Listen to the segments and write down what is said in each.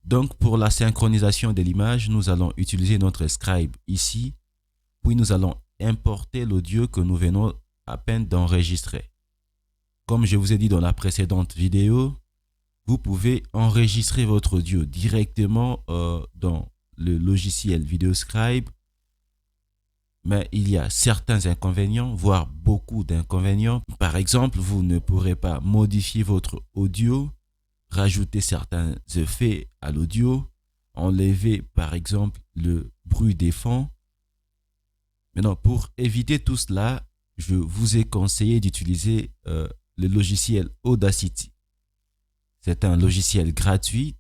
Donc, pour la synchronisation de l'image, nous allons utiliser notre scribe ici, puis nous allons importer l'audio que nous venons à peine d'enregistrer. Comme je vous ai dit dans la précédente vidéo, vous pouvez enregistrer votre audio directement dans le logiciel VideoScribe, mais il y a certains inconvénients, voire beaucoup d'inconvénients. Par exemple, vous ne pourrez pas modifier votre audio, rajouter certains effets à l'audio, enlever par exemple le bruit des fonds. Maintenant, pour éviter tout cela, je vous ai conseillé d'utiliser le logiciel Audacity. C'est un logiciel gratuit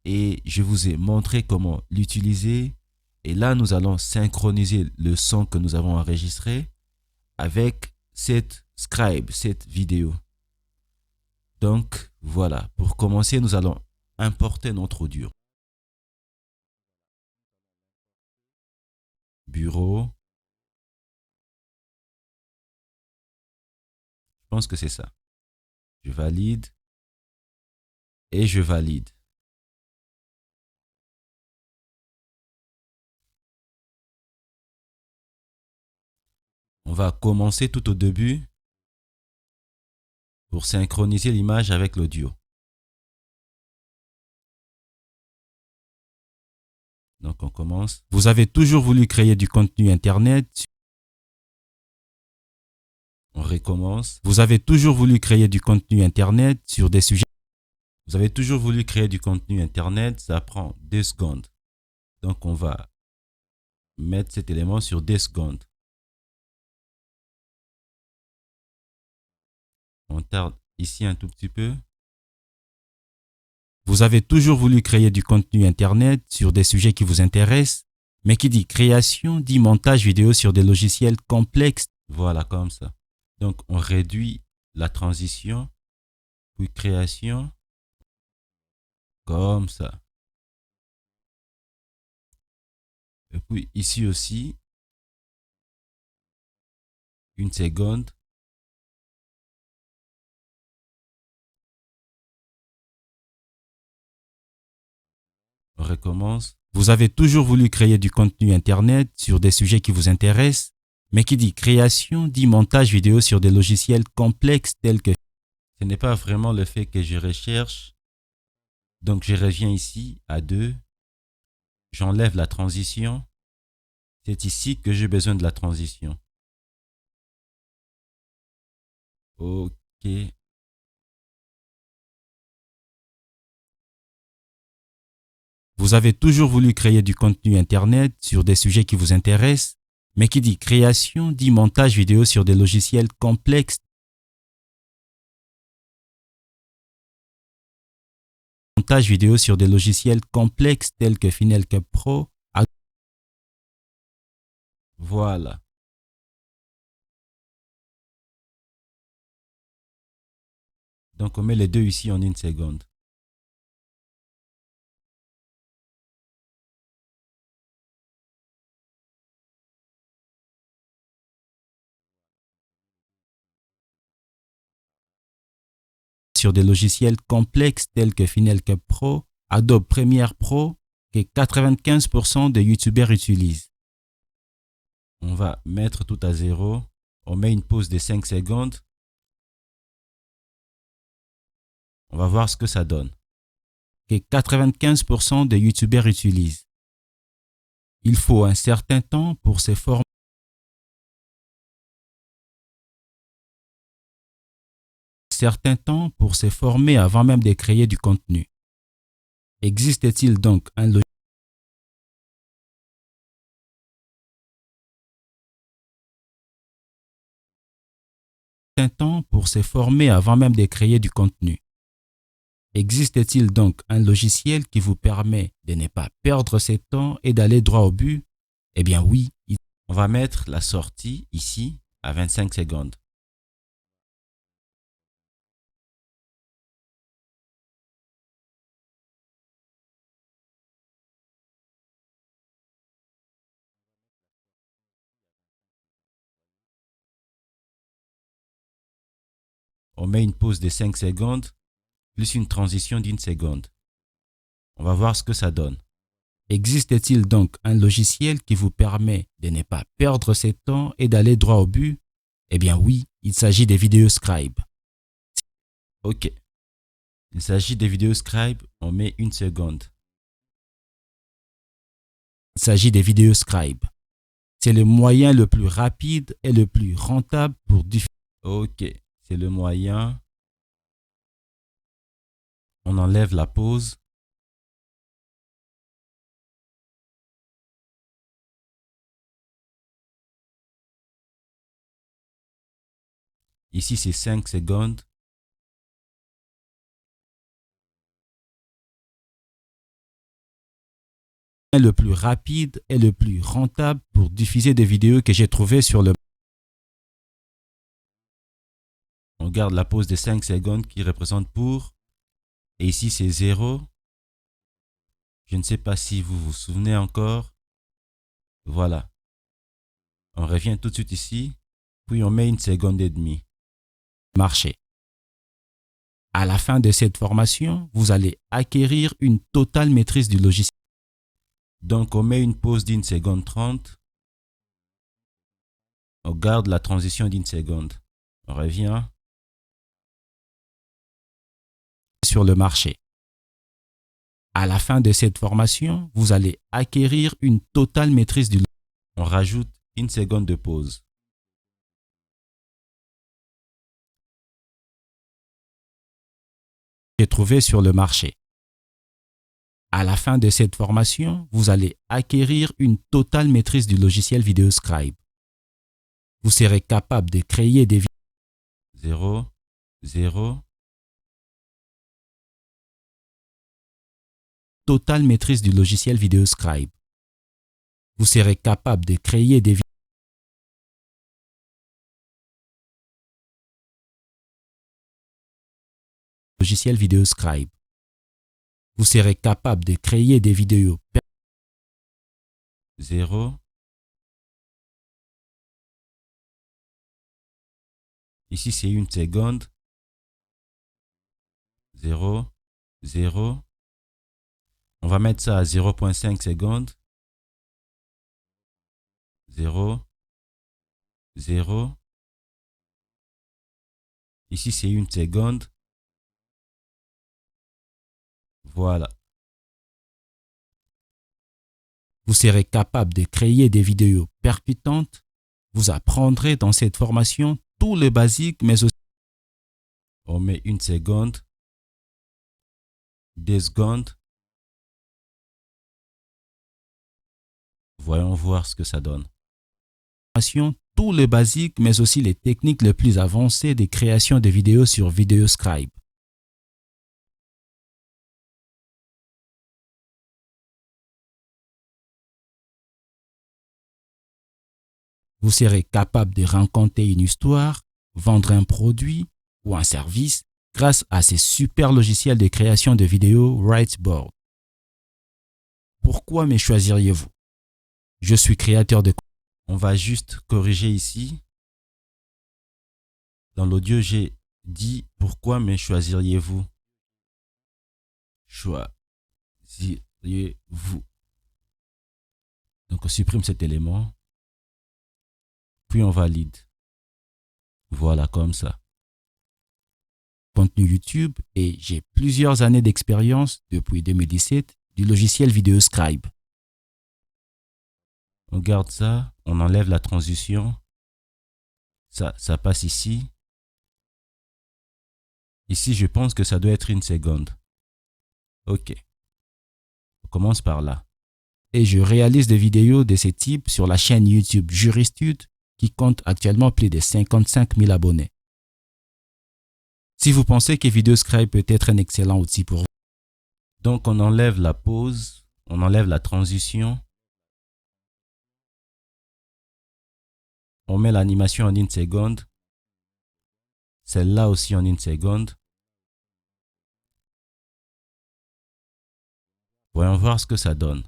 et je vous ai montré comment l'utiliser. Et là, nous allons synchroniser le son que nous avons enregistré avec cette scribe, cette vidéo. Donc, voilà. Pour commencer, nous allons importer notre audio. Bureau. Je pense que c'est ça. Je valide. Et je valide. On va commencer tout au début pour synchroniser l'image avec l'audio. Donc on commence. Vous avez toujours voulu créer du contenu internet. On recommence. Vous avez toujours voulu créer du contenu internet sur des sujets. Vous avez toujours voulu créer du contenu internet. Ça prend 2 secondes. Donc on va mettre cet élément sur 2 secondes. On tarde ici un tout petit peu. Vous avez toujours voulu créer du contenu internet sur des sujets qui vous intéressent, mais qui dit création dit montage vidéo sur des logiciels complexes. Voilà, comme ça. Donc, on réduit la transition, puis création, comme ça. Et puis ici aussi, 1 seconde. On recommence. Vous avez toujours voulu créer du contenu internet sur des sujets qui vous intéressent, mais qui dit création dit montage vidéo sur des logiciels complexes tels que... Ce n'est pas vraiment le fait que je recherche. Donc je reviens ici à 2. J'enlève la transition. C'est ici que j'ai besoin de la transition. Ok. Vous avez toujours voulu créer du contenu internet sur des sujets qui vous intéressent, mais qui dit création dit montage vidéo sur des logiciels complexes. Montage vidéo sur des logiciels complexes tels que Final Cut Pro. Voilà. Donc on met les deux ici en 1 seconde. Sur des logiciels complexes tels que Final Cut Pro, Adobe Premiere Pro, que 95% des youtubeurs utilisent. On va mettre tout à 0. On met une pause de 5 secondes. On va voir ce que ça donne. Que 95% des youtubeurs utilisent. Il faut un certain temps pour se former. Avant même de créer du contenu. Existe-t-il donc un temps pour se former avant même de créer du contenu? Existe-t-il donc un logiciel qui vous permet de ne pas perdre ce temps et d'aller droit au but? Eh bien oui. On va mettre la sortie ici à 25 secondes. On met une pause de 5 secondes plus une transition d'1 seconde. On va voir ce que ça donne. Existe-t-il donc un logiciel qui vous permet de ne pas perdre ses temps et d'aller droit au but? Eh bien oui, il s'agit des VideoScribe. Ok. Il s'agit des VideoScribe. On met 1 seconde. Il s'agit des VideoScribe. C'est le moyen le plus rapide et le plus rentable pour diffuser. Ok. C'est le moyen. On enlève la pause. Ici, c'est 5 secondes. Le plus rapide et le plus rentable pour diffuser des vidéos que j'ai trouvées sur le... On garde la pause de 5 secondes qui représente pour. Et ici, c'est 0. Je ne sais pas si vous vous souvenez encore. Voilà. On revient tout de suite ici. Puis on met 1 seconde et demie. Marché. À la fin de cette formation, vous allez acquérir une totale maîtrise du logiciel. Donc, on met une pause d'1 seconde 30. On garde la transition d'1 seconde. On revient. Sur le marché. À la fin de cette formation, vous allez acquérir une totale maîtrise du logiciel. On rajoute 1 seconde de pause. J'ai trouvé sur le marché. À la fin de cette formation, vous allez acquérir une totale maîtrise du logiciel VideoScribe. Vous serez capable de créer des vidéos. 0, 0. Totale maîtrise du logiciel VideoScribe. Vous serez capable de créer des vidéos. Logiciel VideoScribe. Vous serez capable de créer des vidéos. 0. Ici, c'est 1 seconde. 0, 0. On va mettre ça à 0,5 secondes. 0, 0. Ici, c'est 1 seconde. Voilà. Vous serez capable de créer des vidéos percutantes. Vous apprendrez dans cette formation tout le basique, mais aussi... On met 1 seconde. 2 secondes. Voyons voir ce que ça donne. Tout le basique, mais aussi les techniques les plus avancées de création de vidéos sur VideoScribe. Vous serez capable de raconter une histoire, vendre un produit ou un service grâce à ces super logiciels de création de vidéos Writeboard. Pourquoi me choisiriez-vous? Je suis créateur de... On va juste corriger ici. Dans l'audio, j'ai dit pourquoi me choisiriez-vous? Choisiriez-vous. Donc on supprime cet élément. Puis on valide. Voilà, comme ça. Contenu YouTube et j'ai plusieurs années d'expérience depuis 2017 du logiciel VideoScribe. On garde ça, on enlève la transition. Ça passe ici. Ici, je pense que ça doit être 1 seconde. Ok. On commence par là. Et je réalise des vidéos de ce type sur la chaîne YouTube Juristude qui compte actuellement plus de 55 000 abonnés. Si vous pensez que VideoScribe peut être un excellent outil pour vous. Donc, on enlève la pause, on enlève la transition. On met l'animation en 1 seconde. Celle-là aussi en 1 seconde. Voyons voir ce que ça donne.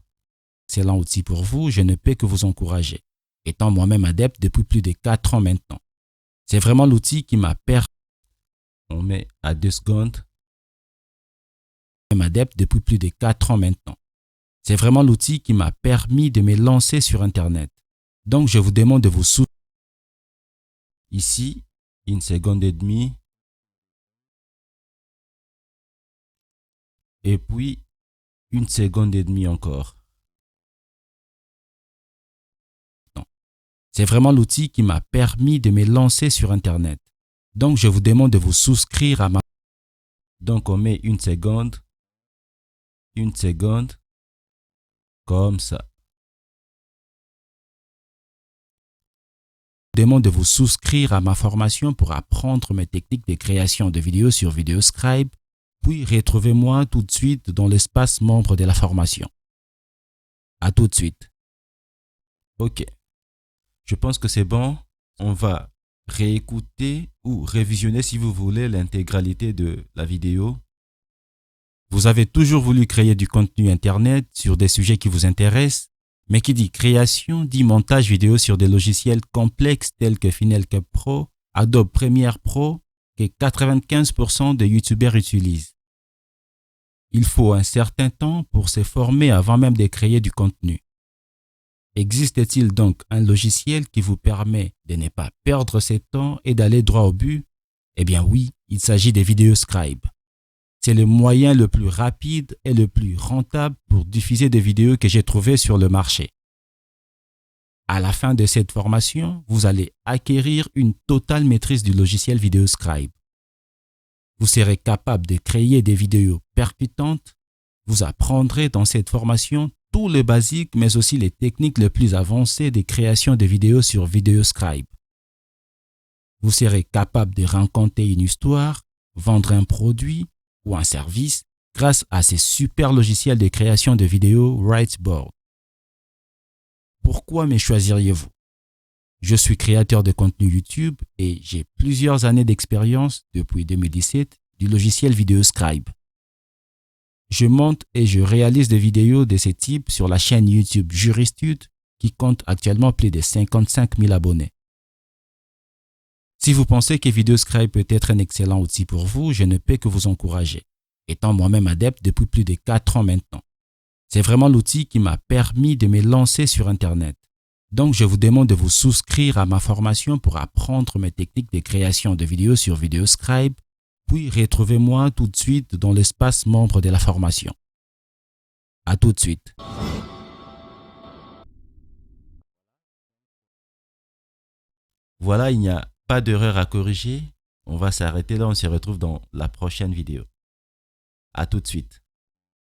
Excellent outil pour vous, je ne peux que vous encourager. Étant moi-même adepte depuis plus de 4 ans maintenant. C'est vraiment l'outil qui m'a permis. On met à 2 secondes. adepte depuis plus de 4 ans maintenant. C'est vraiment l'outil qui m'a permis de me lancer sur Internet. Donc, je vous demande de vous soutenir. Ici, 1 seconde et demie. Et puis, 1 seconde et demie encore. C'est vraiment l'outil qui m'a permis de me lancer sur Internet. Donc, je vous demande de vous souscrire à ma... Donc, on met 1 seconde, comme ça. Je vous demande de vous souscrire à ma formation pour apprendre mes techniques de création de vidéos sur Videoscribe, puis retrouvez-moi tout de suite dans l'espace membre de la formation. À tout de suite. Ok. Je pense que c'est bon. On va réécouter ou révisionner, si vous voulez, l'intégralité de la vidéo. Vous avez toujours voulu créer du contenu Internet sur des sujets qui vous intéressent, mais qui dit création dit montage vidéo sur des logiciels complexes tels que Final Cut Pro, Adobe Premiere Pro, que 95% des YouTubers utilisent. Il faut un certain temps pour se former avant même de créer du contenu. Existe-t-il donc un logiciel qui vous permet de ne pas perdre ce temps et d'aller droit au but? Eh bien oui, il s'agit de Videoscribe. C'est le moyen le plus rapide et le plus rentable pour diffuser des vidéos que j'ai trouvées sur le marché. À la fin de cette formation, vous allez acquérir une totale maîtrise du logiciel Videoscribe. Vous serez capable de créer des vidéos percutantes. Vous apprendrez dans cette formation tout le basique, mais aussi les techniques les plus avancées de création de vidéos sur Videoscribe. Vous serez capable de raconter une histoire, vendre un produit ou un service grâce à ces super logiciels de création de vidéos Writeboard. Pourquoi me choisiriez-vous? Je suis créateur de contenu YouTube et j'ai plusieurs années d'expérience depuis 2017 du logiciel Videoscribe. Je monte et je réalise des vidéos de ce type sur la chaîne YouTube Juristude qui compte actuellement plus de 55 000 abonnés. Si vous pensez que Videoscribe peut être un excellent outil pour vous, je ne peux que vous encourager, étant moi-même adepte depuis plus de 4 ans maintenant. C'est vraiment l'outil qui m'a permis de me lancer sur Internet. Donc, je vous demande de vous souscrire à ma formation pour apprendre mes techniques de création de vidéos sur Videoscribe, puis retrouvez-moi tout de suite dans l'espace membre de la formation. À tout de suite. Voilà, il n'y a pas d'erreur à corriger. On va s'arrêter là, on se retrouve dans la prochaine vidéo. À tout de suite.